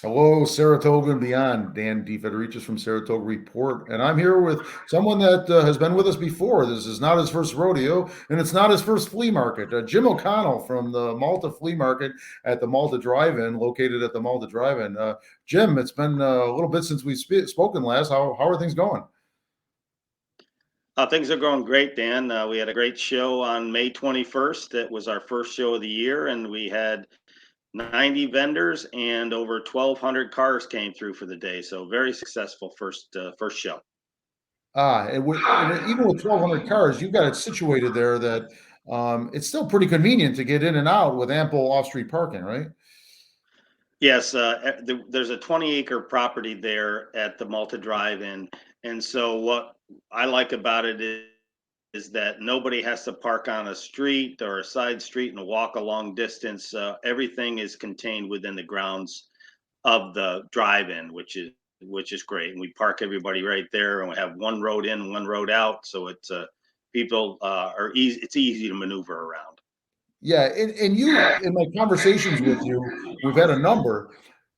Hello, Saratoga and beyond. Dan DeFedericis from Saratoga Report, and I'm here with someone that has been with us before. This is not his first rodeo, and it's not his first flea market. Jim O'Connell from the Malta Flea Market at the Malta Drive-In, located at the Malta Drive-In. Jim, it's been a little bit since we've spoken last. How are things going? Things are going great, Dan. We had a great show on May 21st. It was our first show of the year, and we had 90 vendors and over 1,200 cars came through for the day. So very successful first show. And even with 1,200 cars, you've got it situated there that it's still pretty convenient to get in and out with ample off-street parking, right? Yes, there's a 20-acre property there at the Malta Drive-In, and so what I like about it is that nobody has to park on a street or a side street and walk a long distance. Everything is contained within the grounds of the drive-in, which is great. And we park everybody right there, and we have one road in, one road out, so it's people are easy. It's easy to maneuver around. Yeah, and you in my conversations with you, we've had a number.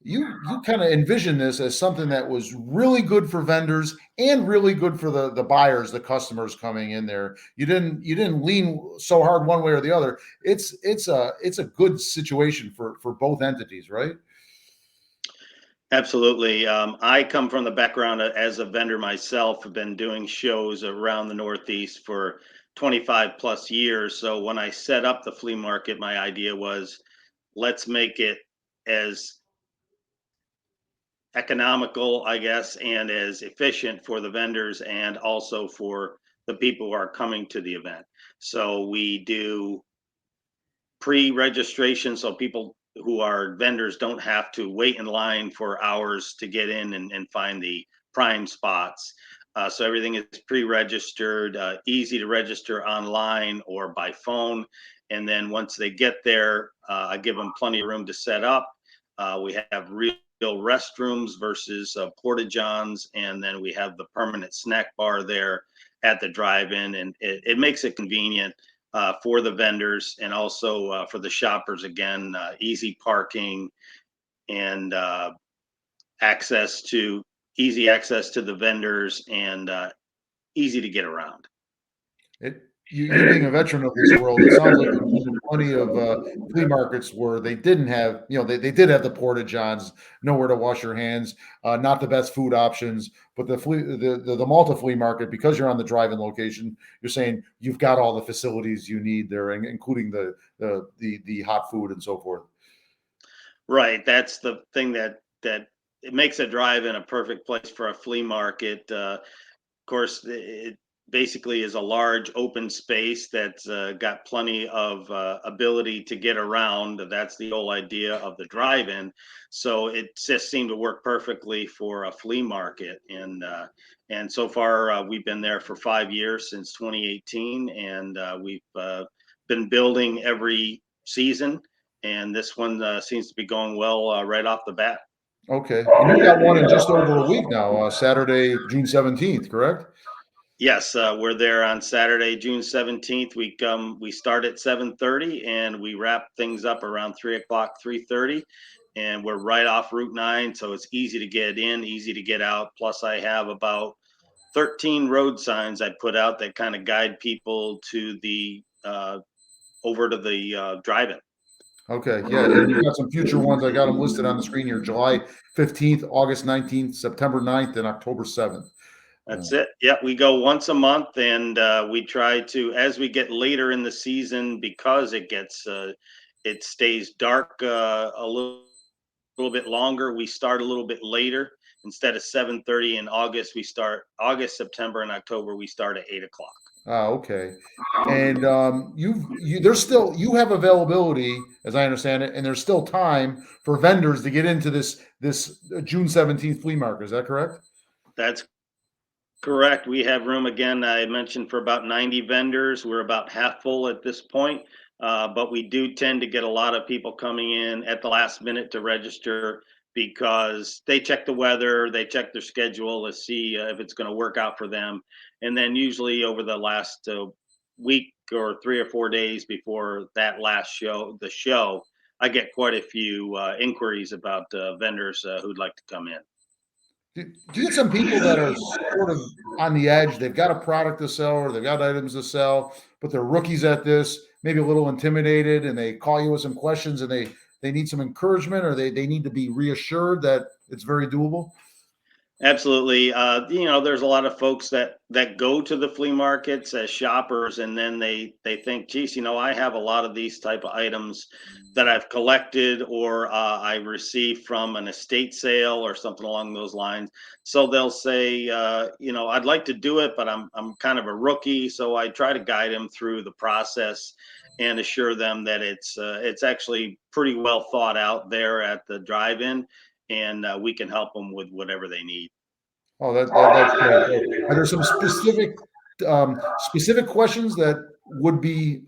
You kind of envision this as something that was really good for vendors and really good for the buyers, the customers coming in there. You didn't lean so hard one way or the other. It's a good situation for both entities, right? Absolutely. I come from the background as a vendor myself. Have been doing shows around the Northeast for 25 plus years. So when I set up the flea market, my idea was let's make it as economical, I guess, and as efficient for the vendors and also for the people who are coming to the event. So we do pre-registration so people who are vendors don't have to wait in line for hours to get in and find the prime spots. So everything is pre-registered, easy to register online or by phone. And then once they get there, I give them plenty of room to set up. We have real restrooms versus porta johns, and then we have the permanent snack bar there at the drive-in, and it makes it convenient for the vendors and also for the shoppers. Again, easy parking and access to easy access to the vendors and easy to get around. You being a veteran of this world, it sounds like you've been in plenty of flea markets where they didn't have, they did have the porta johns, nowhere to wash your hands, not the best food options. But the Malta flea market, because you're on the drive-in location, you're saying you've got all the facilities you need there, including the hot food and so forth. Right, that's the thing that it makes a drive-in a perfect place for a flea market. Of course, it basically is a large open space that's got plenty of ability to get around. That's the whole idea of the drive-in. So it just seemed to work perfectly for a flea market. And so far, we've been there for 5 years since 2018, and we've been building every season. And this one seems to be going well right off the bat. Okay, and you've got one in just over a week now, Saturday, June 17th, correct? Yes, we're there on Saturday, June 17th. We start at 7:30 and we wrap things up around 3 o'clock, 3:30, and we're right off Route 9, so it's easy to get in, easy to get out. Plus, I have about 13 road signs I put out that kind of guide people to the over to the drive-in. Okay, yeah, and you've got some future ones. I got them listed on the screen here: July 15th, August 19th, September 9th, and October 7th. That's it. Yeah, we go once a month, and we try to, as we get later in the season, because it stays dark little bit longer. We start a little bit later. Instead of 7:30 in August, we start August, September, and October. We start at 8 o'clock. Okay, and there's still you have availability, as I understand it, and there's still time for vendors to get into this June 17th flea market. Is that correct? That's correct. We have room again. I mentioned for about 90 vendors. We're about half full at this point, but we do tend to get a lot of people coming in at the last minute to register because they check the weather, they check their schedule to see if it's going to work out for them, and then usually over the last week or 3 or 4 days before that last show, I get quite a few inquiries about vendors who'd like to come in. Do you get some people that are sort of on the edge? They've got a product to sell or they've got items to sell, but they're rookies at this, maybe a little intimidated, and they call you with some questions and they need some encouragement or they need to be reassured that it's very doable. Absolutely. There's a lot of folks that go to the flea markets as shoppers, and then they think, geez, I have a lot of these type of items that I've collected or I received from an estate sale or something along those lines. So they'll say, I'd like to do it, but I'm kind of a rookie. So I try to guide them through the process and assure them that it's actually pretty well thought out there at the drive-in, and we can help them with whatever they need. Oh, that's great. So are there some specific questions that would be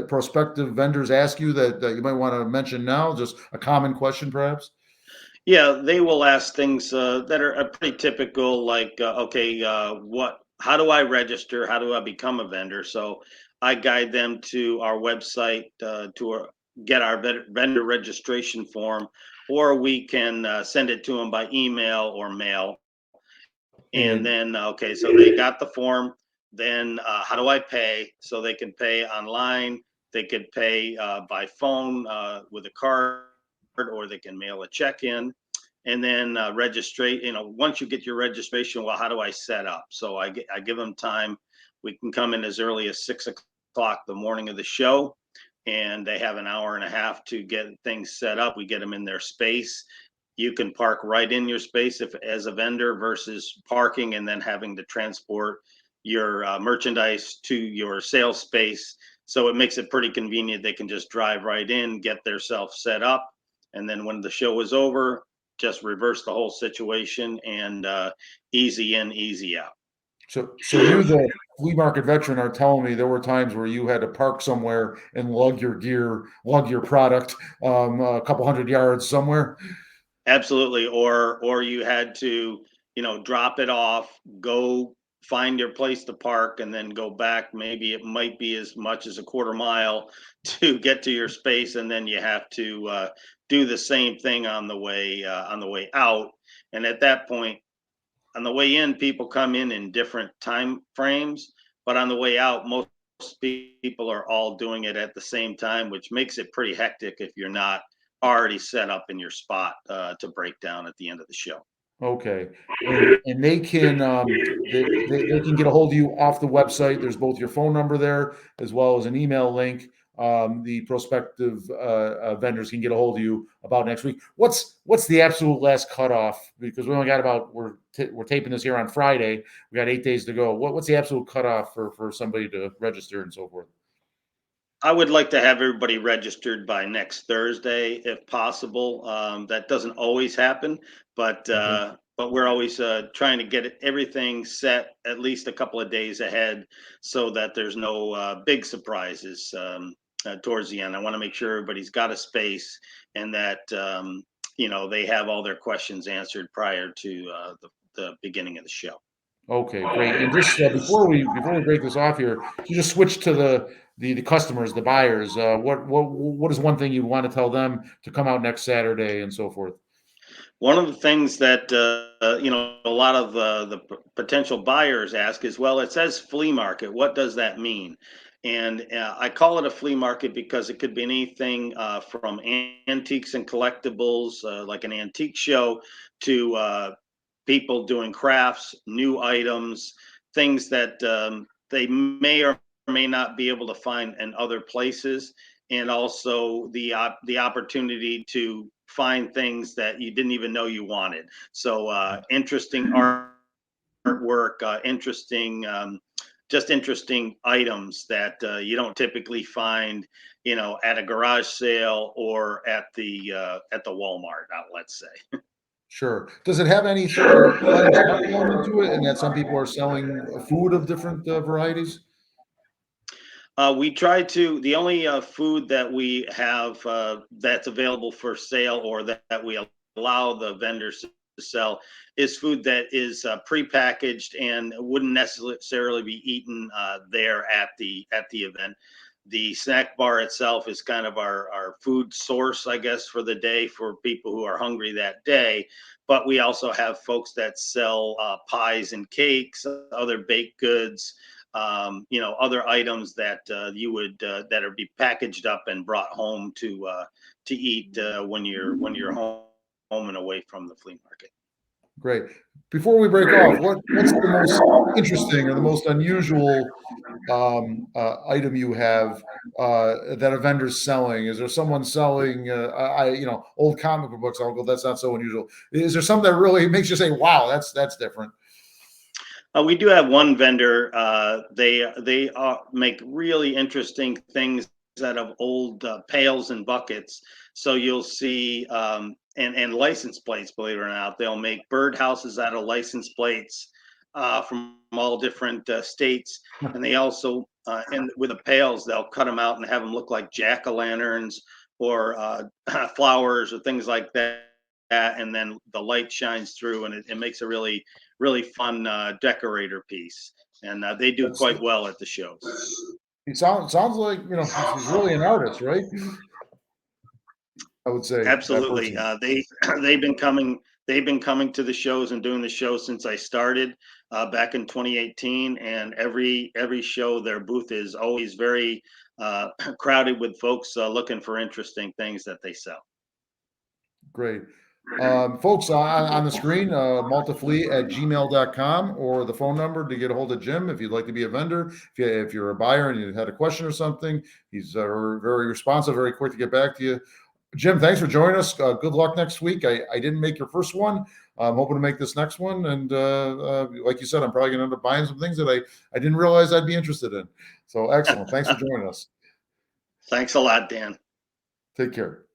prospective vendors ask you that you might want to mention now? Just a common question, perhaps. Yeah, they will ask things that are pretty typical, like, okay, how do I register? How do I become a vendor? So I guide them to our website get our vendor registration form, or we can send it to them by email or mail. And And then, okay, so they got the form. Then, how do I pay? So they can pay online. They could pay by phone with a card, or they can mail a check in. And then registrate. Once you get your registration, well, how do I set up? So I give them time. We can come in as early as 6 o'clock the morning of the show, and they have an hour and a half to get things set up. We get them in their space. You can park right in your space if as a vendor versus parking and then having to transport your merchandise to your sales space. So it makes it pretty convenient. They can just drive right in, get their self set up, and then when the show is over, just reverse the whole situation and easy in, easy out. so you, the flea market veteran, are telling me there were times where you had to park somewhere and lug your gear, lug your product a couple hundred yards somewhere. Absolutely. Or you had to, drop it off, go find your place to park, and then go back. Maybe it might be as much as a quarter mile to get to your space, and then you have to do the same thing on the way out. And at that point, on the way in, people come in different time frames, but on the way out, most people are all doing it at the same time, which makes it pretty hectic if you're not already set up in your spot to break down at the end of the show. Okay, and they can get a hold of you off the website. There's both your phone number there as well as an email link. The prospective vendors can get a hold of you about next week. What's the absolute last cutoff? Because we only got about we're taping this here on Friday. We got 8 days to go. What's the absolute cutoff for somebody to register and so forth? I would like to have everybody registered by next Thursday, if possible. That doesn't always happen, Okay. but we're always trying to get everything set at least a couple of days ahead, so that there's no big surprises towards the end. I want to make sure everybody's got a space and that they have all their questions answered prior to the beginning of the show. Okay, great. And just before we break this off here, you just switch to the customers, the buyers. What is one thing you want to tell them to come out next Saturday and so forth? One of the things that a lot of potential buyers ask is, well, it says flea market. What does that mean? And I call it a flea market because it could be anything from antiques and collectibles, like an antique show, to people doing crafts, new items, things that they may or may not be able to find in other places, and also the opportunity to find things that you didn't even know you wanted. So interesting artwork, interesting. Just interesting items that you don't typically find, at a garage sale or at the Walmart outlet, say. Sure. Does it have any sort of fun fun element to it, and that some people are selling food of different varieties? We try to. The only food that we have that's available for sale, or that we allow the vendors to sell, is food that is prepackaged and wouldn't necessarily be eaten there at the event. The snack bar itself is kind of our food source, I guess, for the day for people who are hungry that day. But we also have folks that sell pies and cakes, other baked goods, other items that you would that are be packaged up and brought home to eat when you're home and away from the flea market. Great. Before we break off, what's the most interesting or the most unusual item you have that a vendor's selling? Is there someone selling, old comic book books? I'll go, that's not so unusual. Is there something that really makes you say, wow, that's different? We do have one vendor. They make really interesting things out of old pails and buckets. So you'll see and license plates. Believe it or not, they'll make birdhouses out of license plates from all different states. And they also and with the pails, they'll cut them out and have them look like jack-o'-lanterns or flowers or things like that. And then the light shines through, and it makes a really fun decorator piece, and they do That's, quite well at the shows. he sounds like, he's really an artist, right? I would say that Absolutely, person. they've been coming. They've been coming to the shows and doing the show since I started back in 2018, and every show their booth is always very crowded with folks looking for interesting things that they sell. Great. Folks, on the screen, maltaflea@gmail.com, or the phone number to get a hold of Jim if you'd like to be a vendor. If you're a buyer and you had a question or something, he's very responsive, very quick to get back to you. Jim, thanks for joining us. Good luck next week. I didn't make your first one. I'm hoping to make this next one. And like you said, I'm probably going to end up buying some things that I didn't realize I'd be interested in. So excellent. Thanks for joining us. Thanks a lot, Dan. Take care.